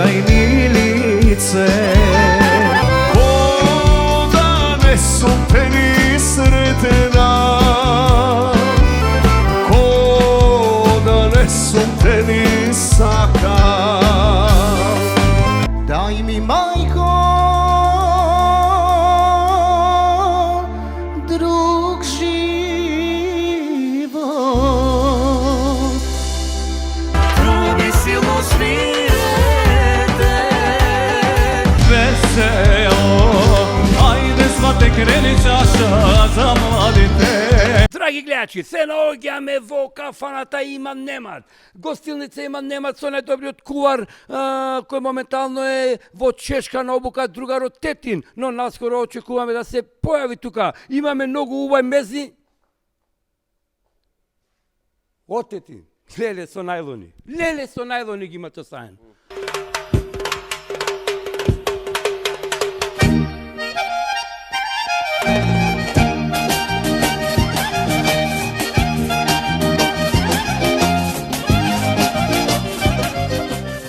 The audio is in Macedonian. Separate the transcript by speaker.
Speaker 1: крај ни лице. Ко да не сум те ни сретена, ко да не сум те ни сакам. Дај ми мајко друг живот. Други силно свирете, весело, ајде свате крени чаша за младите.
Speaker 2: Драги гледачи, се наоѓаме во кафаната Имам Немат. Гостилница Имам Немат со најдобриот кувар, кој моментално е во чешка на обука, другарот Тетин, но наскоро очекуваме да се појави тука. Имаме многу убави мези. Од Тетин, леле со најлони. Леле со најлони ги имате оставен.